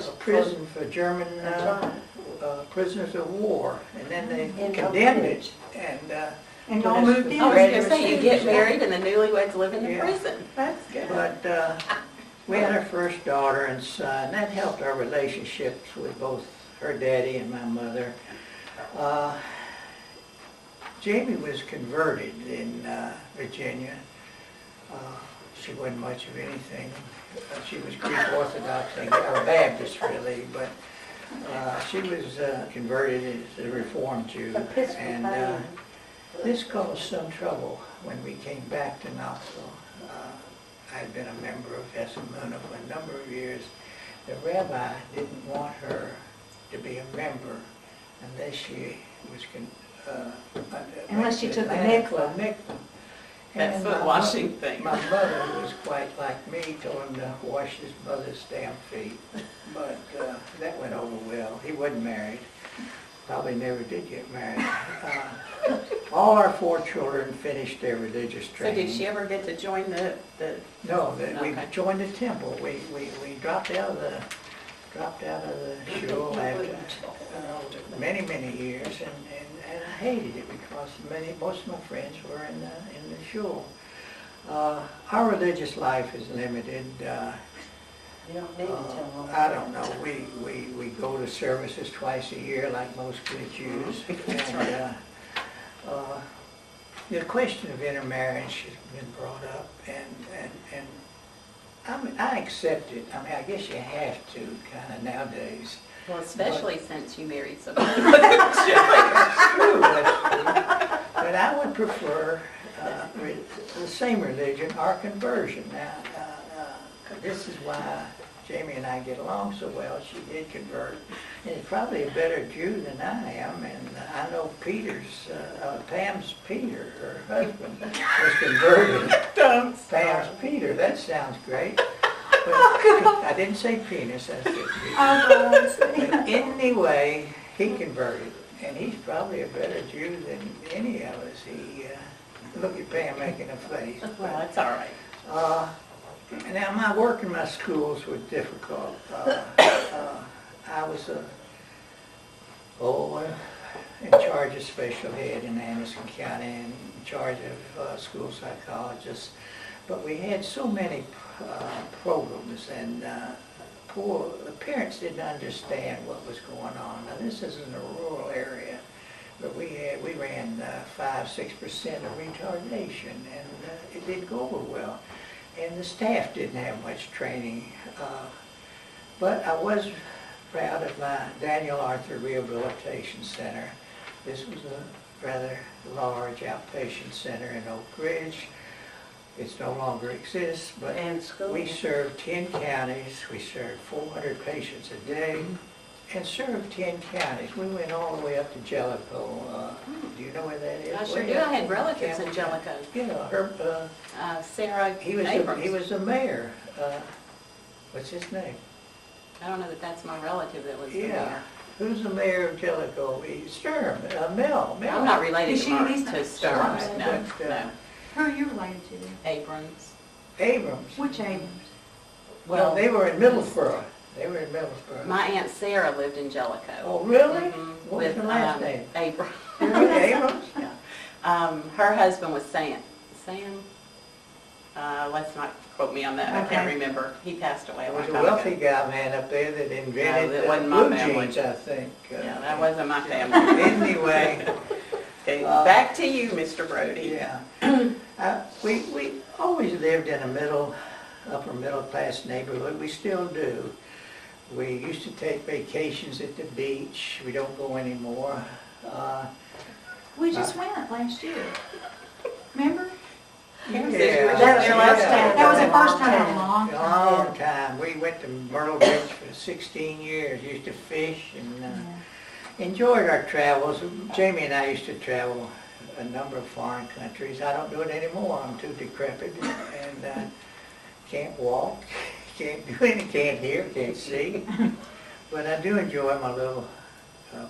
was a prison for German prisoners of war, and then they condemned it, and y'all moved in. I was going to say, you get married and the newlyweds live in the prison. That's good. But we had our first daughter and son. That helped our relationships with both her daddy and my mother. Jamie was converted in Virginia. She wasn't much of anything. She was Greek Orthodox or Baptist really, but she was converted as a Reformed Jew. And this caused some trouble when we came back to Knoxville. I'd been a member of Zelmore for a number of years. The rabbi didn't want her to be a member unless she was unless she took a mikvah. That foot washing thing. My mother, who was quite like me, told him to wash his mother's damn feet. But that went over well. He wasn't married. Probably never did get married. All our 4 children finished their religious So training. did she ever get to join the No, we Okay. joined the temple. We dropped out of the shul after many years, and I hated it because most of my friends were in the shul. Our religious life is limited. You don't need to tell them. I don't know. We go to services twice a year like most good Jews. And, the question of intermarriage has been brought up, and I accept it. I mean, I guess you have to kind of nowadays. Well, especially since you married so That's true, that's true. But I would prefer the same religion or conversion. Now, this is why Jamie and I get along so well. She did convert, and is probably a better Jew than I am. And I know Pam's Peter, her husband, was converted. Pam's Peter. That sounds great. But I didn't say penis. I said Peter. But anyway, he converted, and he's probably a better Jew than any of us. Look at Pam making a face. Well, that's all right. Now, my work in my schools was difficult. I was in charge of special ed in Anderson County and in charge of school psychologists. But we had so many programs, and the parents didn't understand what was going on. Now, this is in a rural area, but we ran 5-6% of retardation, and it didn't go over well. And the staff didn't have much training. But I was proud of my Daniel Arthur Rehabilitation Center. This was a rather large outpatient center in Oak Ridge. It no longer exists, but we served 10 counties. We served 400 patients a day and served 10 counties. We went all the way up to Jellicoe. Do you know where that is? I sure do. I had relatives in Jellicoe. Yeah, Sarah he Abrams. was the mayor. What's his name? I don't know that that's my relative that was the Yeah. mayor. Who's the mayor of Jellicoe? Sturm. Mel. I'm not related Is she at least to Sturms. Right, No, but, no. Who are you related to? Abrams. Abrams. Which Abrams? Well, they were in Middlesboro. My Aunt Sarah lived in Jellicoe. Oh, really? Mhm. What was her last name? Abrams. Really, Abrams? Yeah. Her husband was Sam. Let's not quote me on that. I can't Okay. remember. He passed away a There long was a time wealthy ago. guy man up there that invented that wasn't my blue family. jeans, I think. Yeah, that wasn't my family. Anyway. Okay, back to you, Mr. Brody. Yeah. We always lived in a upper middle class neighborhood. We still do. We used to take vacations at the beach. We don't go anymore. We just went last year. Remember? Yeah. That was the first time in a long A time. long time. We went to Myrtle Beach for 16 years. Used to fish and enjoyed our travels. Jamie and I used to travel a number of foreign countries. I don't do it anymore. I'm too decrepit and can't walk, can't do anything, can't hear, can't see. But I do enjoy my little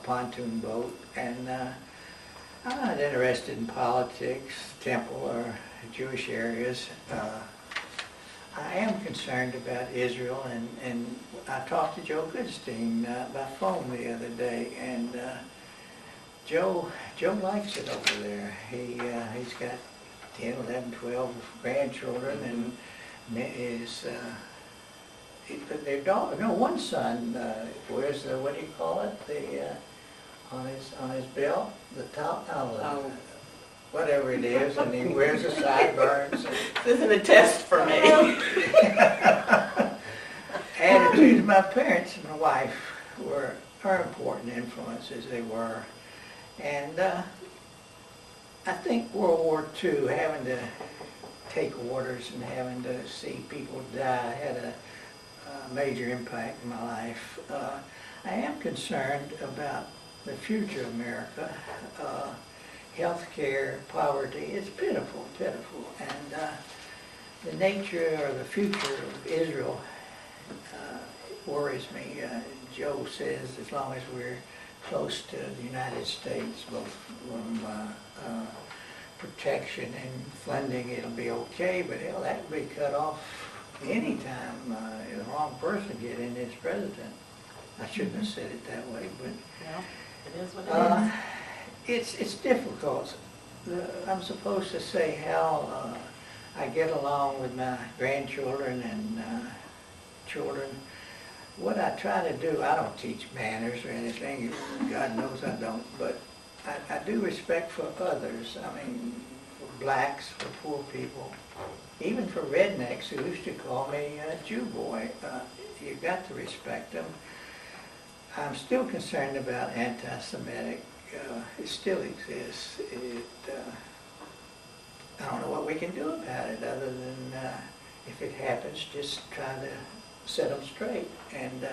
pontoon boat, and I'm not interested in politics, temple, or Jewish areas. I am concerned about Israel, and I talked to Joe Goodstein by phone the other day, and Joe likes it over there. He's got 10, 11, 12 grandchildren, and their daughter, no, one son wears the, what do you call it, on his belt, the top, whatever it is, and he wears the sideburns. This isn't a test for me. Attitudes. My parents and my wife are important influences, they were. And I think World War II, having to take orders and having to see people die, had a major impact in my life. I am concerned about the future of America. Healthcare, poverty, it's pitiful, pitiful. And the nature or the future of Israel worries me. Joe says as long as we're close to the United States, both from protection and funding, it'll be okay, but hell, that could be cut off anytime the wrong person get in as president. I shouldn't have said it that way, but Well, it is what it is. it's difficult. I'm supposed to say how I get along with my grandchildren and children. What I try to do, I don't teach manners or anything, God knows I don't, but I do respect for others. I mean, for blacks, for poor people, even for rednecks who used to call me a Jew boy. You've got to respect them. I'm still concerned about anti-Semitic. It still exists. I don't know what we can do about it other than if it happens, just try to set them straight. And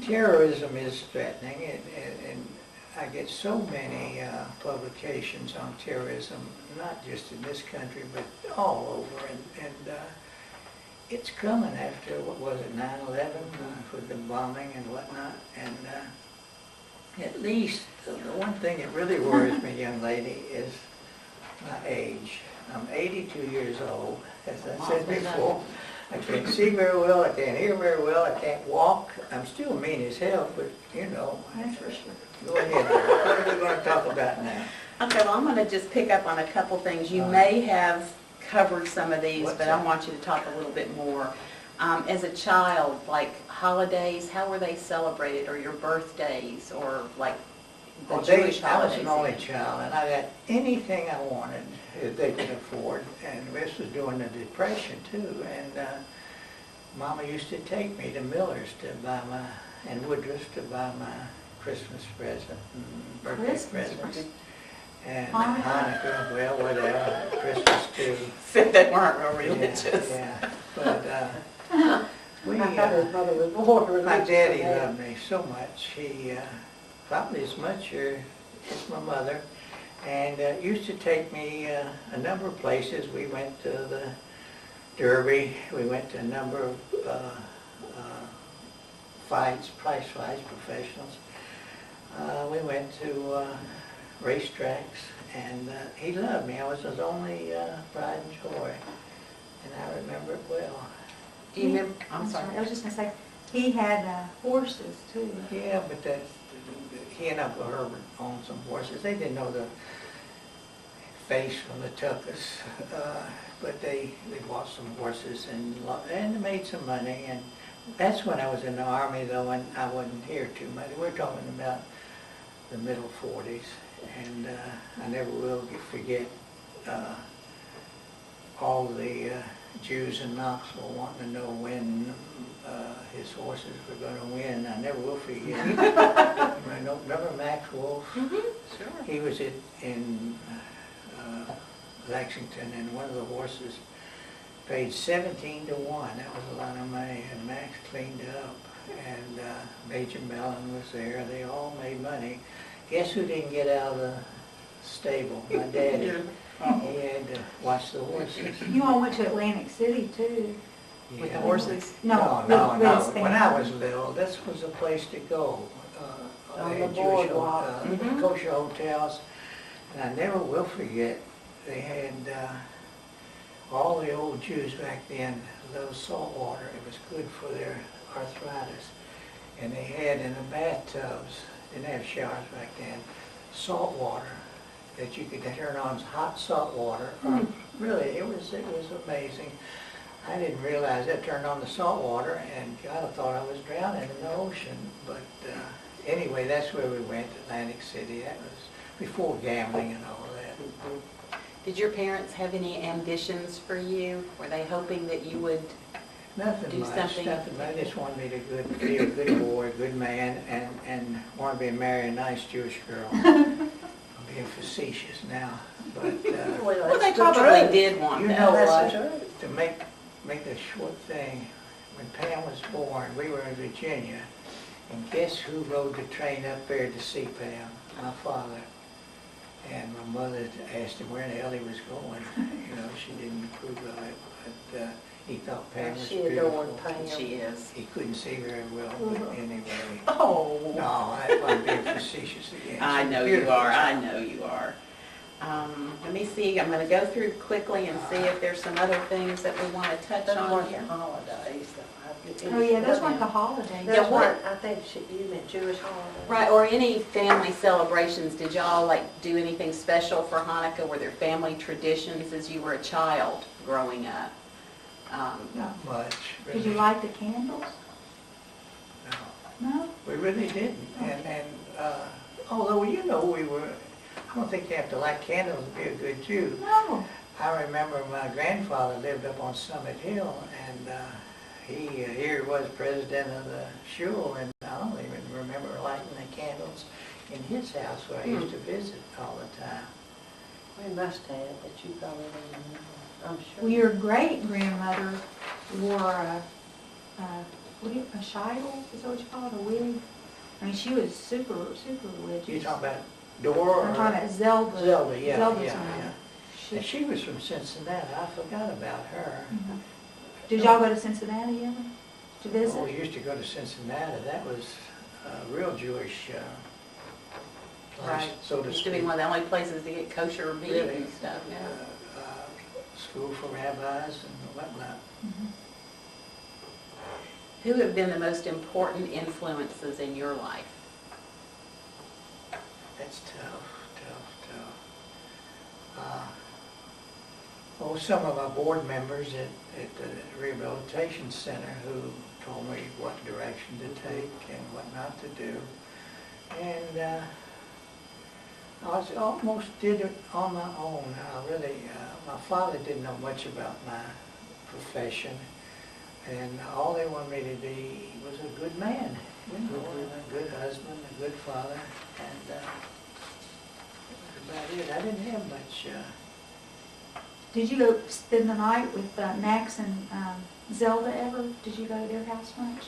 terrorism is threatening, and I get so many publications on terrorism, not just in this country, but all over. And it's coming after, what was it, 9/11, with the bombing and whatnot. And at least the one thing that really worries me, young lady, is my age. I'm 82 years old, as I said before. I can't see very well, I can't hear very well, I can't walk. I'm still mean as hell, but you know. That's for sure. Go ahead. What are we going to talk about now? Okay, well, I'm going to just pick up on a couple things. You may have covered some of these, What's but that? I want you to talk a little bit more. As a child, like holidays, how were they celebrated, or your birthdays, or like the Well, Jewish I was holidays? an only child, and I got anything I wanted that they could afford. And this was during the Depression too. And Mama used to take me to Miller's to buy and Woodruff's to buy my Christmas present and birthday Christmas presents. And Hanukkah. Hanukkah, well, whatever, Christmas too. Said they weren't real Yeah, religious. yeah. But we, I thought his mother was more religious. my daddy than that. loved me so much. He probably as much as my mother, and used to take me a number of places. We went to the Derby. We went to a number of prize fights, professionals. We went to racetracks, and he loved me. I was his only pride and joy, and I remember it well. Do you remember? I'm sorry. I was just gonna say, he had horses too. Yeah, but he and Uncle Herbert owned some horses. They didn't know the face from the tuchus, but they bought some horses and made some money. And that's when I was in the Army, though, and I wasn't here too much. We're talking about the middle 40s, and I never will forget all the Jews in Knoxville wanting to know when his horses were going to win. I never will forget. Remember Max Wolf? Sure. He was in Lexington, and one of the horses paid 17 to 1. That was a lot of money, and Max cleaned up, and Major Mellon was there. They all made money. Guess who didn't get out of the stable? My daddy. He had to watch the horses. You all went to Atlantic City too. With the Yeah. horses? No, No. with When I was little, this was a place to go. On They the had Jewish boardwalk. kosher hotels, and I never will forget. They had all the old Jews back then loved salt water. It was good for their arthritis. And they had in the bathtubs, didn't have showers back then, salt water that you could turn on, hot salt water. Really, it was amazing. I didn't realize that. Turned on the salt water, and God, I thought I was drowning in the ocean. But anyway, that's where we went, Atlantic City. That was before gambling and all that. Did your parents have any ambitions for you? Were they hoping that you would Nothing do much, something? nothing. They just wanted me to be a good boy, a good man, and want to marry a nice Jewish girl. I'm being facetious now, but Well, they probably did want you that. know That's the what? To make a short thing, when Pam was born, we were in Virginia, and guess who rode the train up there to see Pam? My father. And my mother asked him where the hell he was going. You know, she didn't approve of it, but he thought Pam was She beautiful. adored Pam. She is. He couldn't see very well, but anyway. Oh. No, I'm being facetious again. I know you Beautiful are, I child. know you are. Let me see, I'm going to go through quickly and see if there's some other things that we want to touch Those on weren't here. the holidays, though. Oh, yeah, those weren't the holidays. Yeah, Those what- weren't, I think you meant Jewish holidays. Right, or any family celebrations. Did y'all like do anything special for Hanukkah? Were there family traditions as you were a child growing up? Not much, Did you really. light the candles? No, No? we really didn't. And although, you know, I don't think you have to light candles to be a good Jew. No. I remember my grandfather lived up on Summit Hill, and here was president of the shul, and I don't even remember lighting the candles in his house where I used to visit all the time. We must have, but you probably don't remember, I'm sure. Well, your great-grandmother wore a shidel, is that what you call it, a wig? I mean, she was super religious. You talking about Dora? I'm talking about Zelda. Zelda, yeah, Zelda's yeah, mom. yeah. She- And she was from Cincinnati. I forgot about her. Mhm. Did y'all go to Cincinnati ever to visit? Oh, we used to go to Cincinnati. That was a real Jewish place, so to Used to be speak. one of the only places to get kosher meat Really, and stuff, yeah. School for rabbis and whatnot. Mhm. Who have been the most important influences in your life? That's tough. Some of my board members at the Rehabilitation Center who told me what direction to take and what not to do. And I almost did it on my own. My father didn't know much about my profession, and all they wanted me to be was a good man, you know, and a good husband, a good father, and that was about it. I didn't have much. Did you go spend the night with Max and Zelda ever? Did you go to their house much?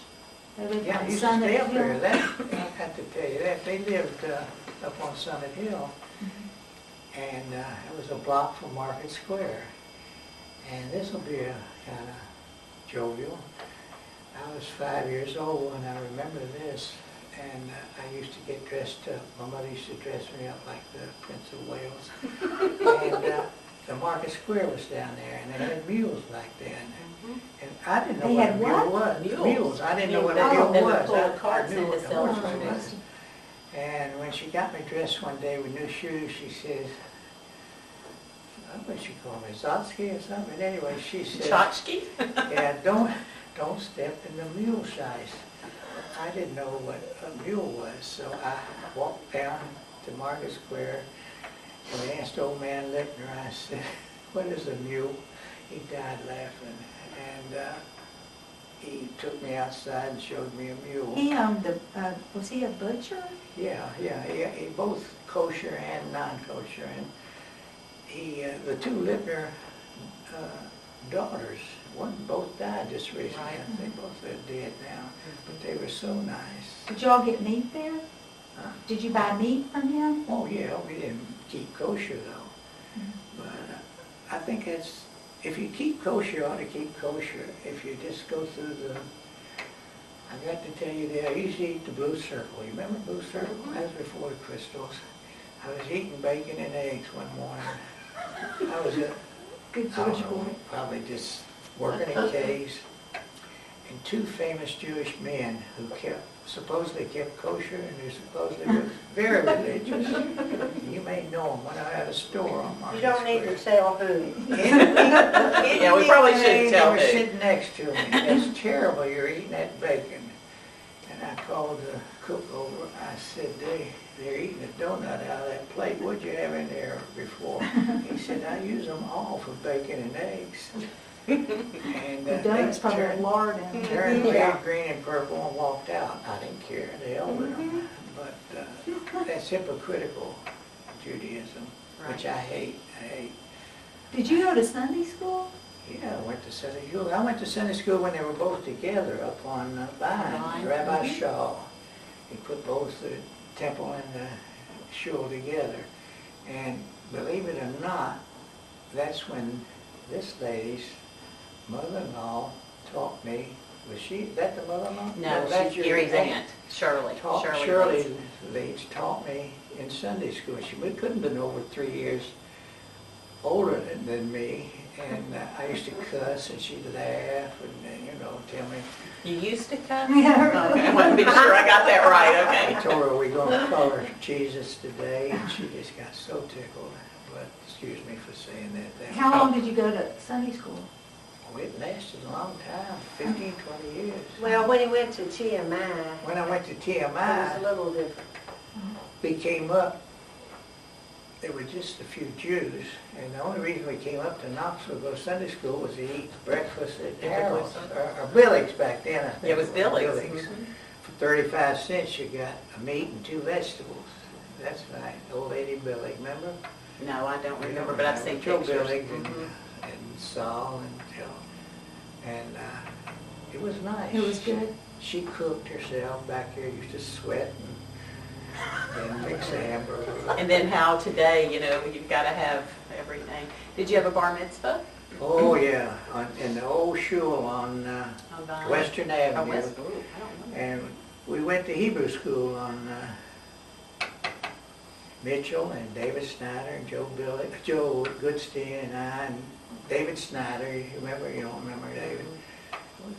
They lived Yeah, I on used to Summit stay up Hill. there. I have to tell you that. They lived up on Summit Hill, and it was a block from Market Square. And this will be a kind of jovial. I was 5 years old when I remember this, and I used to get dressed up. My mother used to dress me up like the Prince of Wales. And the Market Square was down there, and they had mules back then. And I didn't know They what had a mule what? was. Mules. I didn't know what They a mule would was. pull I carts knew in what to a sell horse produce. was. And when she got me dressed one day with new shoes, she says, I don't know what she called me, Zotsky or something. But anyway, she said, Tchotchke? yeah, don't step in the mule size. I didn't know what a mule was, so I walked down to Market Square and asked old man Lippner, I said, what is a mule? He died laughing, and he took me outside and showed me a mule. He owned was he a butcher? Yeah, he both kosher and non-kosher, and the two Lippner daughters, both died just recently. Right. I think both are dead now, but they were so nice. Did y'all get meat there? Huh? Did you buy meat from him? Oh yeah, we didn't keep kosher though, but I think if you keep kosher, you ought to keep kosher. If you just go through I got to tell you that I used to eat the Blue Circle. You remember Blue Circle? That was before the Crystals. I was eating bacon and eggs one morning. I was Good I don't Jewish know, boy. probably just working in caves. And two famous Jewish men who supposedly kept kosher and who supposedly were very religious. You may know them, went out of a store on Market You don't need to Square. tell who. Yeah, we probably shouldn't tell They were who. sitting next to me. It's terrible, you're eating that bacon. And I called the cook over, I said, they're eating a donut out of that plate. What'd you have in there before? He said, I use them all for bacon and eggs. And The donut's they probably turned- lard in it. turned Yeah. red, green, and purple and walked out. I didn't care, they held with them. But that's hypocritical Judaism, which I hate. Did you go to Sunday school? Yeah, I went to Sunday school. I went to Sunday school when they were both together up on Vine, Vine. Rabbi Shaw. He put both the temple and the shul together. And believe it or not, that's when this lady's mother-in-law taught me. Was she, is that the mother-in-law? No, that's she's your Gary's aunt, Shirley. Shirley Leeds. Leeds taught me in Sunday school. She couldn't have been over 3 years older than me. And I used to cuss and she'd laugh and, tell me. You used to cuss? Yeah. Okay, I want to be sure I got that right, I okay. told her we're going to color Jesus today, and she just got so tickled. But excuse me for saying that. How long did you go to Sunday school? Oh, it lasted a long time, 15, 20 years. Well, when he went to TMI, When I went to it was TMI, a little different. we came up, there were just a few Jews, and the only reason we came up to Knoxville to go to Sunday school was to eat breakfast at Harold's, or Billy's back then, I think. It was Billy's. Billy's. Mhm. For 35 cents, you got a meat and 2 vegetables. That's right, old lady Billy, remember? No, I don't remember, but I've seen Joe pictures. Billy Mhm. and Saul and Joe. And it was nice. It was good. She cooked herself back here, used to sweat and mix a hamburger. And then how today, you've got to have everything. Did you have a bar mitzvah? Oh, yeah, in the old shul on On Vine? Western Oh, Avenue. West, ooh, I don't know. And we went to Hebrew school on Mitchell and David Snyder and Joe Goodstein and I and David Snyder. You remember? You don't remember David?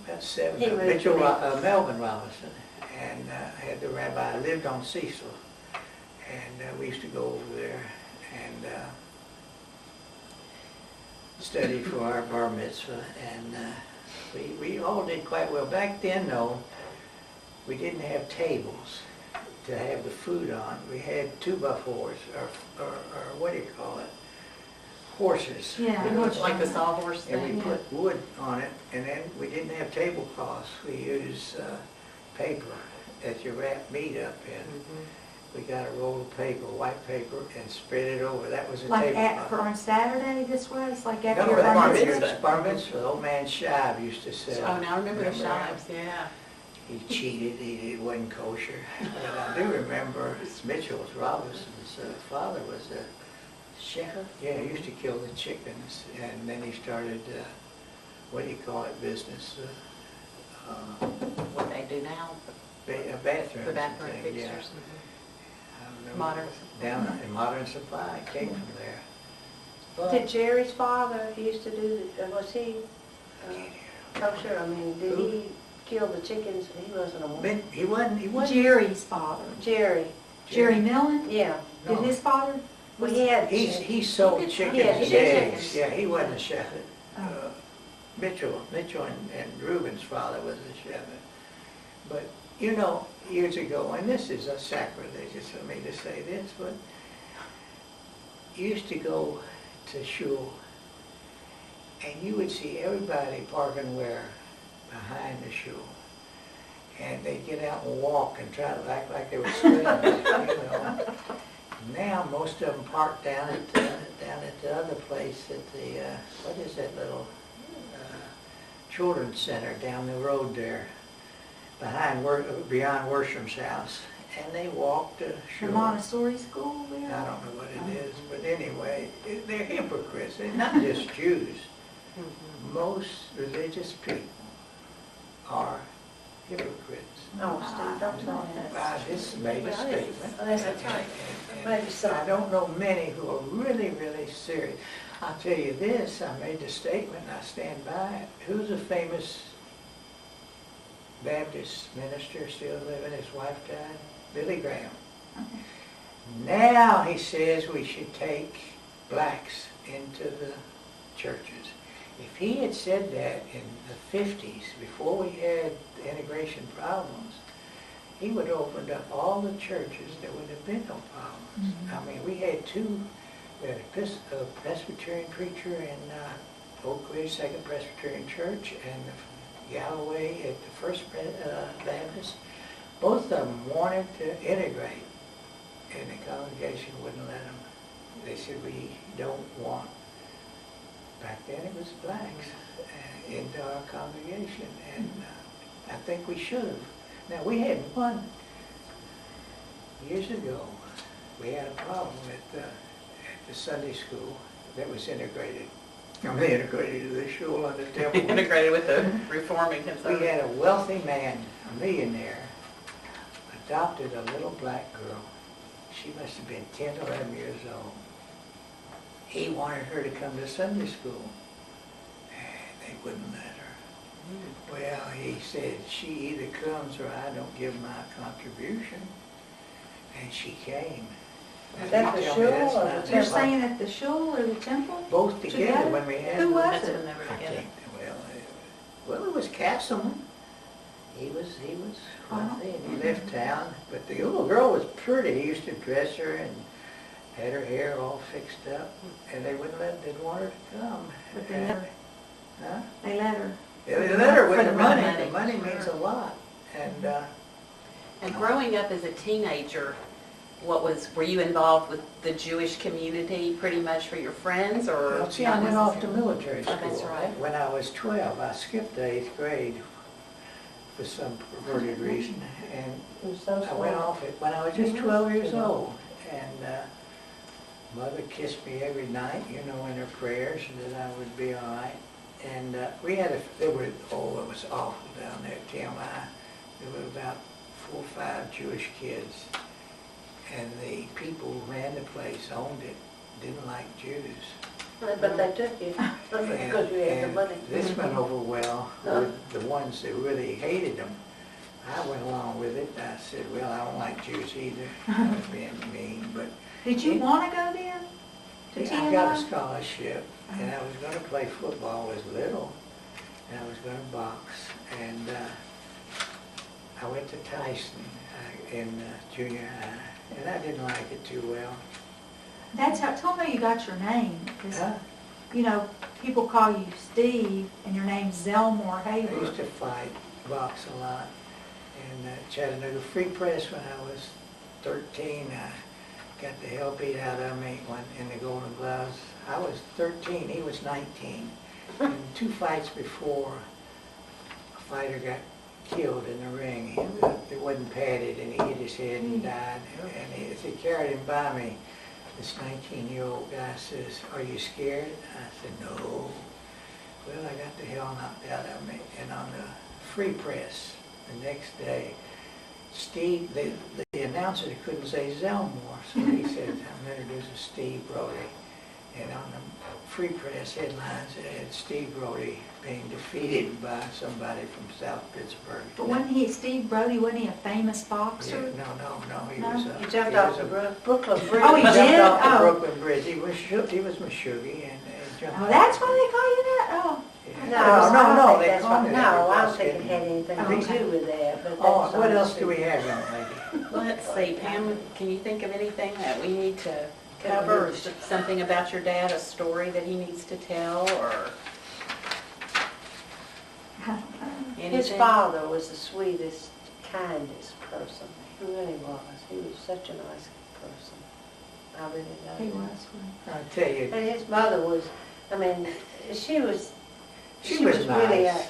About 7. He moved Mitchell, to Memphis. Melvin Robinson, and had the rabbi lived on Cecil, and we used to go over there and study for our bar mitzvah, and we all did quite well. Back then, though, we didn't have tables to have the food on. We had 2x4s, or what do you call it? Horses. Yeah. You know, Like the sawhorse and thing? we put wood on it, and then we didn't have tablecloths. We used paper that you wrap meat up in. Mhm. We got a roll of paper, white paper, and spread it over. That was a Like tablecloth. on Saturday this was? Like after No, your that bar was mitzvah? your bar mitzvah. Old man Shive used to sell. Oh, now I remember the him? shives, yeah. He cheated, he wasn't kosher. But I do remember Mitchell Robinson's father was a shepherd. Yeah, he used to kill the chickens, and then he started, what do you call it, business? What they do now, Bathrooms. the bathroom and things, yeah. fixtures. I don't know. Modern Down in Modern Supply, it came from there. But- Did Jerry's father used to do, was he kosher? I mean, did Who? he kill the chickens? He wasn't a woman. He wasn't. Jerry's father. Jerry, Jerry Millen? yeah. Did No. his father? Well, he had. He sold chickens Yeah, and he did eggs. chickens. Yeah, he wasn't a chef. Oh. Mitchell and Reuben's father was a chef. But, years ago, and this is a sacrilegious for me to say this, but you used to go to shul, and you would see everybody parking where? Behind the shul. And they'd get out and walk and try to act like they were studying, Now, most of them park down at the other place at the, what is that little children's center down the road there, beyond Worsham's house. And they walk to The shul. Montessori school I there? don't know what it is, but anyway, they're hypocrites. They're not just Jews. Mhm. Most religious people are hypocrites. Oh, Steve, don't say that. I just made a statement. That's right. And Maybe so. I don't know many who are really, really serious. I'll tell you this, I made the statement and I stand by it. Who's a famous Baptist minister still living? His wife died? Billy Graham. Okay. Now he says we should take blacks into the churches. If he had said that in the 50s, before we had the integration problems, he would have opened up all the churches, there would have been no problems. Mhm. I mean, we had a Presbyterian preacher in Oak Ridge, Second Presbyterian Church, and Galloway at the First Baptist. Both of them wanted to integrate, and the congregation wouldn't let them. They said, we don't want, back then it was blacks, into our congregation, and I think we should have. Now, we had one, years ago, we had a problem at the Sunday school that was integrated. I mean, integrated to the shul on the temple. Integrated with the reforming We conservative. had a wealthy man, a millionaire, adopted a little black girl. She must have been 10, 11 years old. He wanted her to come to Sunday school, and they wouldn't let her. Well, he said, she either comes or I don't give my contribution. And she came. Is Now, that you the tell me that's shul or not the You're just saying at the shul or the temple? both together when we had. Who was That's it? when they were I together. think, well, it was Castleman. He was wealthy and he left town, but the little girl was pretty. He used to dress her and had her hair all fixed up, and they didn't want her to come. But they let her. Huh? They let her. Yeah, they let her with For the the money. money. The money means a lot, and And growing up as a teenager, were you involved with the Jewish community pretty much for your friends, or? well, see, I not went off to necessarily? military school. Oh, that's right. When I was 12, I skipped the 8th grade for some perverted reason, and It was so I went small. off it when I was just 12 years old, and Mother kissed me every night, you know, in her prayers, that I would be all right. And we had it was awful down there at TMI. There were about 4 or 5 Jewish kids, and the people who ran the place, owned it, didn't like Jews. But they took you, because you had the And money. this went over well with the ones that really hated them. I went along with it. I said, well, I don't like Jews either. I was being mean, but Did you want to go there? To I got a TMI? scholarship, and I was going to play football as little, and I was going to box, and I went to Tyson in junior high, and I didn't like it too well. Tell me how you got your name. 'Cause, Huh? you know, people call you Steve, and your name's Zelmore I used Haber. to fight, box a lot, and Chattanooga Free Press when I was 13. I got the hell beat out of me in the Golden Gloves. I was 13, he was 19. And 2 fights before, a fighter got killed in the ring. It wasn't padded, and he hit his head and died. And as he carried him by me, this 19-year-old guy says, "Are you scared?" I said, "No." Well, I got the hell knocked out of me. And on the Free Press the next day, Steve, the announcer couldn't say Zelmore, so he said, "I'm introducing Steve Brody." And on the Free Press headlines, it had Steve Brody being defeated by somebody from South Pittsburgh. But Steve Brody, wasn't he a famous Yeah, boxer? no, he No? was He jumped off the Brooklyn Bridge. Oh, he jumped did? off the Oh. Brooklyn Bridge. He was Meshuggah and jumped Oh, off. that's why they call you that? Oh. Yeah. No, I don't think they that's called what, it no, that I don't because think it had anything Okay. to do with that, but Oh, that's. what else do we have, young lady? Let's see, Pam, can you think of anything that we need to cover, or something about your dad, a story that he needs to tell, or anything? His father was the sweetest, kindest person. He really was. He was such a nice person. I really loved He him. was. I'll tell you, And his mother was, I mean, she was was really nice.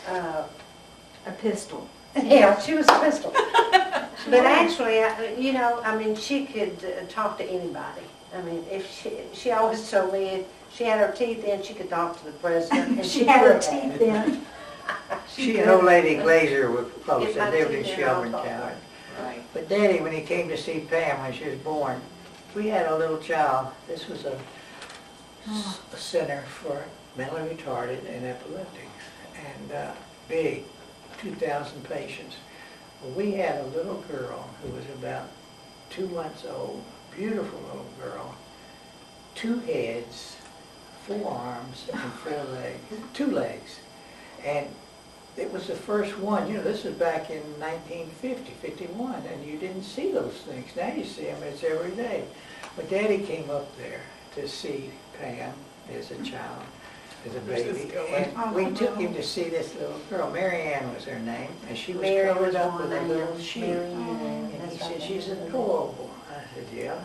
A pistol. Yeah, she was a crystal. But actually, you know, I mean, she could talk to anybody. I mean, if she always told me if she had her teeth in, she could talk to the president. And She had her could have. teeth in. she and old lady Glazer were close. If They my lived in teeth in, I'll talk to Shelburne her. Right. But Daddy, when he came to see Pam when she was born, we had a little child. This was a a center for mentally retarded and epileptics, and big, 2,000 patients. Well, we had a little girl who was about 2 months old, beautiful little girl, 2 heads, 4 arms, and 4 legs, 2 legs. And it was the first one, you know, this was back in 1950, 51, and you didn't see those things. Now you see them, it's every day. But Daddy came up there to see Pam as a child, as a baby. And we took him to see this little girl. Mary Ann was her name, and she was Mary covered was up one with a name. little sheet. Mary Ann, And he that's said, right. she's adorable. I said, yeah.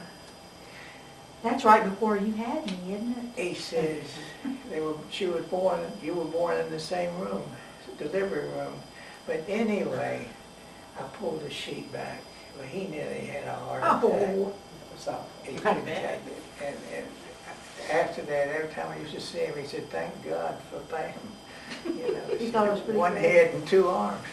That's right before you had me, isn't it? He says, you were born in the same room, delivery room. But anyway, I pulled the sheet back. Well, he nearly had a heart attack. Oh. So he couldn't take it. And after that, every time I used to see him, he said, thank God for Pam. You know, He thought it was pretty 1 good. head and 2 arms.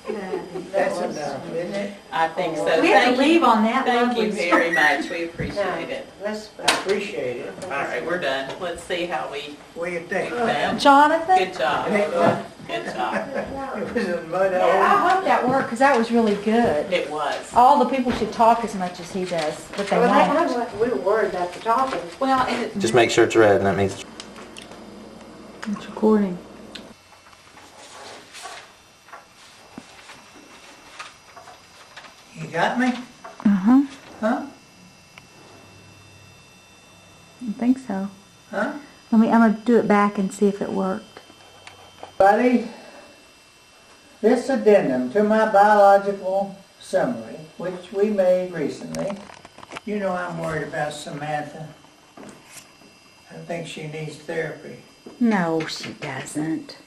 Yeah. That's enough, isn't it? I think so. We have to Thank you. leave on that Thank you lovely very much. We appreciate it. Let's, I appreciate it. All right, we're done. Let's see how we What do you think? do that. Jonathan? Good job. Good job. It was a mud hole. Yeah, I hope that worked, because that was really good. It was. All the people should talk as much as he does, but they well, won't. we were worried about the talking. Well, and it, Just make sure it's red, and that means It's recording. You got me? Uh-huh. Huh? I think so. Huh? I'm gonna do it back and see if it worked. Buddy, this addendum to my biological summary, which we made recently, you know I'm worried about Samantha. I think she needs therapy. No, she doesn't.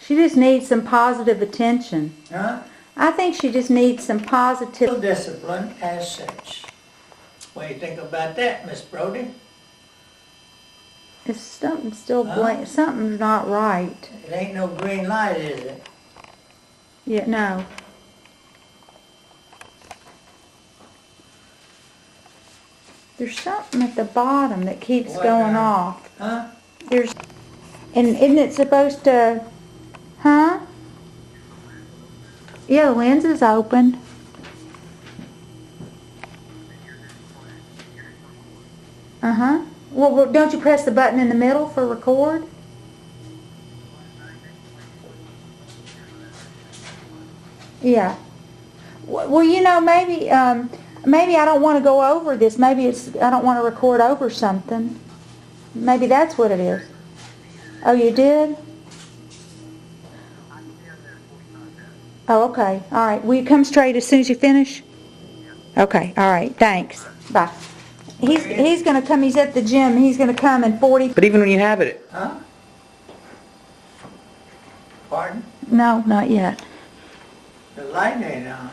She just needs some positive attention. Huh? I think she just needs some positive... Discipline as such. What do you think about that, Miss Brody? It's something still Huh? something's not right. It ain't no green light, is it? Yeah, no. There's something at the bottom that keeps What going now? off. Huh? There's... And isn't it supposed to... Huh? Yeah, the lens is open. Uh-huh. Well, don't you press the button in the middle for record? Yeah. Well, you know, maybe I don't want to go over this. Maybe I don't want to record over something. Maybe that's what it is. Oh, you did? Oh, okay. All right. Will you come straight as soon as you finish? Okay. All right. Thanks. Bye. He's going to come. He's at the gym. He's going to come in 40. But even when you have it, Huh? Pardon? No, not yet. The light ain't on.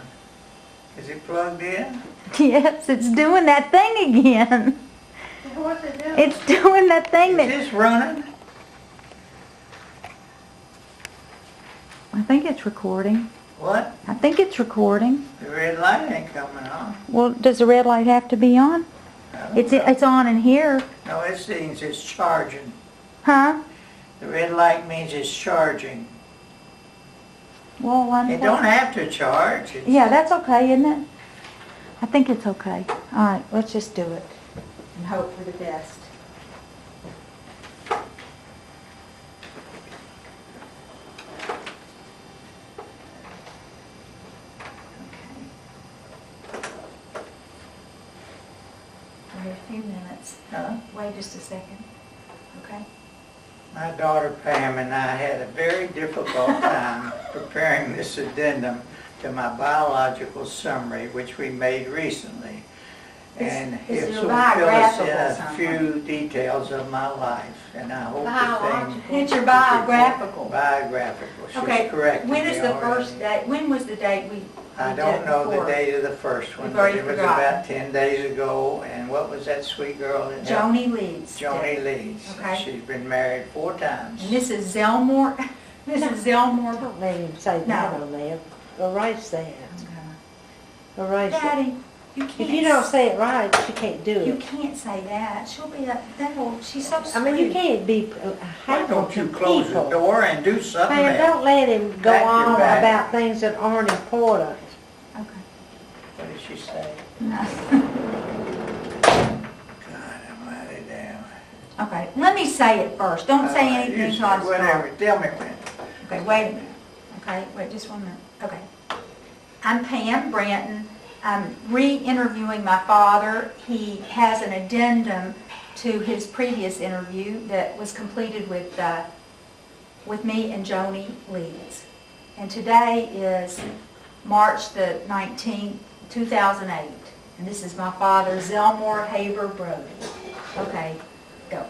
Is it plugged in? Yes, it's doing that thing again. What's it doing? It's doing that thing Is that... this running? I think it's recording. What? I think it's recording. The red light ain't coming on. Well, does the red light have to be on? I don't It's know. it's on in here. No, it means it's charging. Huh? The red light means it's charging. Well, It don't have to charge. It's- Yeah, that's okay, isn't it? I think it's okay. All right, let's just do it and hope for the best. Wait a few minutes. Huh? Wait just a second. Okay? My daughter Pam and I had a very difficult time preparing this addendum to my biological summary, which we made recently. And This it is will your fill us in biographical a few details of my life, and I hope the Biological. thing... It's your biographical. Biographical. She's Okay, corrected when me is the already. first date? When was the date we I did don't know before? the date of the first one, You've but already it was forgotten. about 10 days ago, and what was that sweet girl that had... Joni Leeds. Joni Leeds. Okay. She's been married 4 times. And this is Zelmore. This is Zelmore. Don't let him say that No. on there. Erase that. Erase it. Daddy, You If can't. you don't say it right, she can't do You it. can't say that. She'll be she's so sweet. I mean, you can't be Why hateful don't to you close the people. door and do something Man, else? don't let him go Back your on back. about things that aren't important. Okay. What did she say? No. God almighty damn. Okay, let me say it first. Don't say anything You until say I start. whatever, tell me when. Okay, wait a minute. Okay, wait just 1 minute. Okay. I'm Pam Branton. I'm re-interviewing my father. He has an addendum to his previous interview that was completed with me and Joni Leeds. And today is March the 19th, 2008. And this is my father, Zelmore Haber Brody. Okay, go.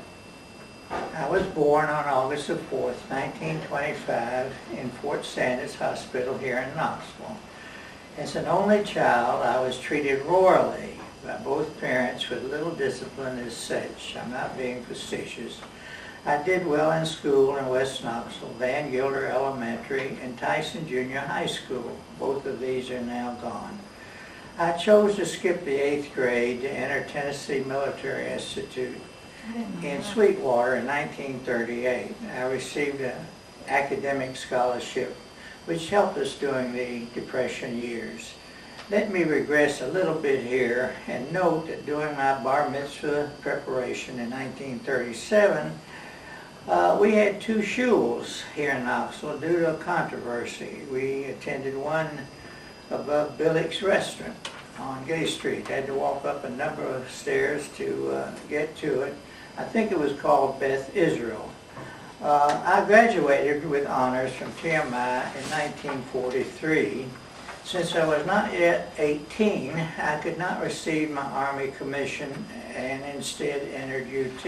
I was born on August the 4th, 1925 in Fort Sanders Hospital here in Knoxville. As an only child, I was treated royally by both parents with little discipline as such. I'm not being facetious. I did well in school in West Knoxville, Van Gilder Elementary, and Tyson Junior High School. Both of these are now gone. I chose to skip the 8th grade to enter Tennessee Military Institute in Sweetwater in 1938. I received an academic scholarship which helped us during the Depression years. Let me regress a little bit here and note that during my bar mitzvah preparation in 1937, we had 2 shuls here in Knoxville due to a controversy. We attended one above Billick's Restaurant on Gay Street. Had to walk up a number of stairs to get to it. I think it was called Beth Israel. I graduated with honors from TMI in 1943. Since I was not yet 18, I could not receive my Army commission and instead entered UT.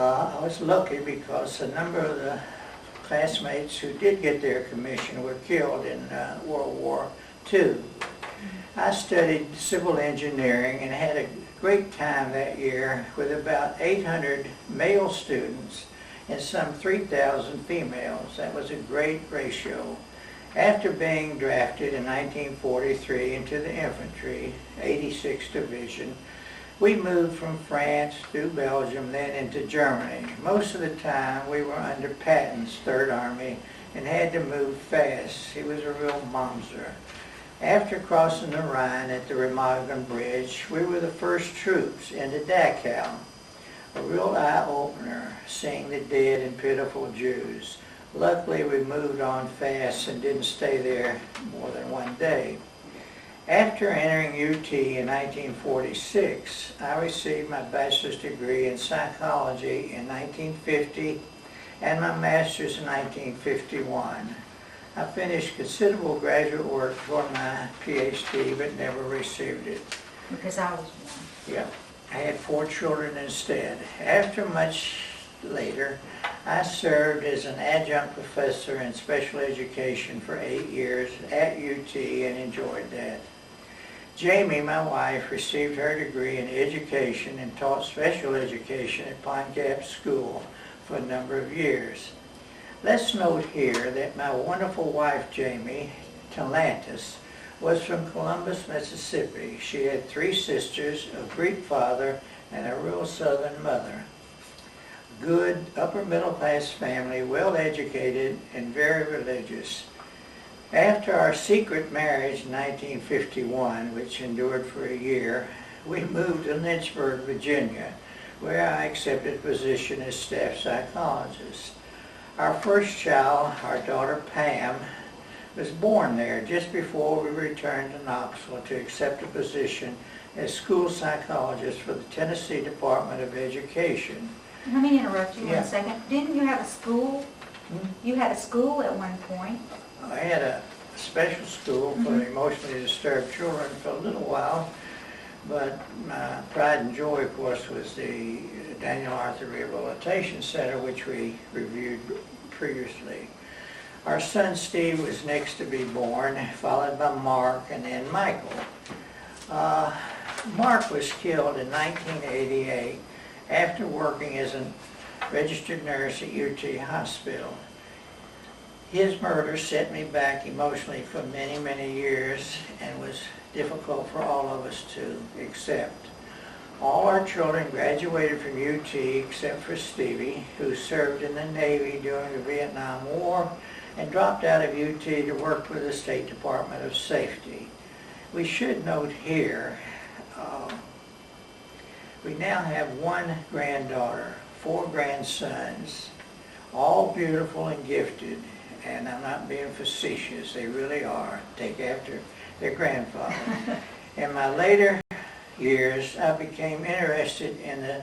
I was lucky because a number of the classmates who did get their commission were killed in World War II. I studied civil engineering and had a great time that year with about 800 male students and some 3,000 females. That was a great ratio. After being drafted in 1943 into the infantry, 86th Division, we moved from France through Belgium, then into Germany. Most of the time we were under Patton's Third Army and had to move fast. He was a real monster. After crossing the Rhine at the Remagen Bridge, we were the first troops into Dachau. A real eye-opener, seeing the dead and pitiful Jews. Luckily, we moved on fast and didn't stay there more than 1 day. After entering UT in 1946, I received my bachelor's degree in psychology in 1950 and my master's in 1951. I finished considerable graduate work toward my PhD, but never received it. Because I was one. Yeah. I had 4 children instead. After much later, I served as an adjunct professor in special education for 8 years at UT and enjoyed that. Jamie, my wife, received her degree in education and taught special education at Pine Gap School for a number of years. Let's note here that my wonderful wife, Jamie Talantis, was from Columbus, Mississippi. She had 3 sisters, a Greek father, and a real Southern mother. Good, upper middle class family, well educated, and very religious. After our secret marriage in 1951, which endured for a year, we moved to Lynchburg, Virginia, where I accepted a position as staff psychologist. Our first child, our daughter Pam, was born there just before we returned to Knoxville to accept a position as school psychologist for the Tennessee Department of Education. Let me interrupt you Yeah. 1 second. Didn't you have a school? You had a school at one point. I had a special school for emotionally disturbed children for a little while, but my pride and joy, of course, was the Daniel Arthur Rehabilitation Center, which we reviewed previously. Our son Steve was next to be born, followed by Mark and then Michael. Mark was killed in 1988 after working as a registered nurse at UT Hospital. His murder set me back emotionally for many, many years and was difficult for all of us to accept. All our children graduated from UT except for Stevie, who served in the Navy during the Vietnam War and dropped out of UT to work with the State Department of Safety. We should note here, we now have one granddaughter, 4 grandsons, all beautiful and gifted, and I'm not being facetious, they really are. Take after their grandfather. In my later years, I became interested in the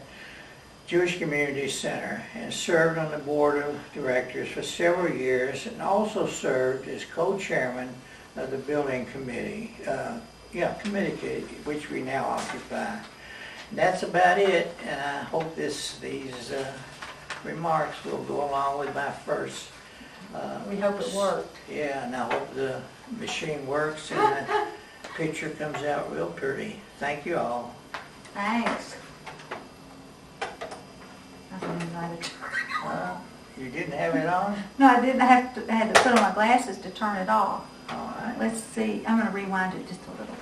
Jewish Community Center and served on the board of directors for several years and also served as co-chairman of the building committee, committee, which we now occupy. That's about it, and I hope these remarks will go along with my first. We hope it worked. Yeah, and I hope the machine works and the picture comes out real pretty. Thank you all. Thanks. I don't know how to turn it off. You didn't have it on? No, I didn't have to. I had to put on my glasses to turn it off. All right. Let's see. I'm going to rewind it just a little bit.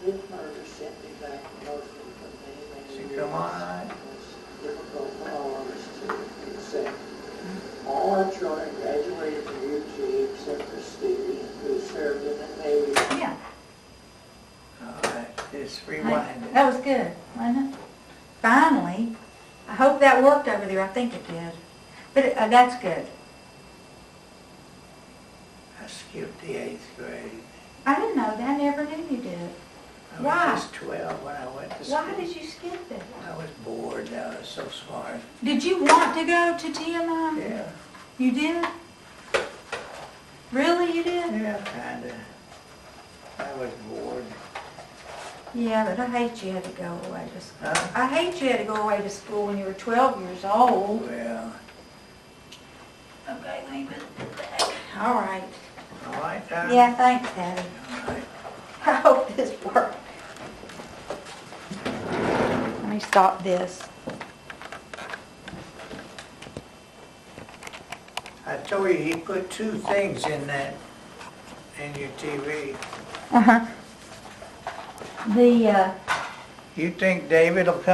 This murder sent me back emotionally for many years. Come on. It's difficult for all of us to accept. All our children graduated from UT except for Stevie, who served in the Navy. Yeah. All right, just rewind it. That was good, wasn't it? Finally. I hope that worked over there. I think it did. But that's good. I skipped the 8th grade. I didn't know that. I never knew you did. I Why? was just 12 when I went to school. Why did you skip it? I was bored. I was so smart. Did you want to go to TMI? Yeah, You did? Really, you did? yeah, kinda. I was bored. Yeah, but I hate you had to go away to school. Huh? I hate you had to go away to school when you were 12 years old. Well, Okay, let me put it back. All right. all right, Tom? Yeah, thanks, Daddy. All right. I hope this worked. Let me stop this. I told you he put 2 things in your TV. Uh-huh. The, You think David will come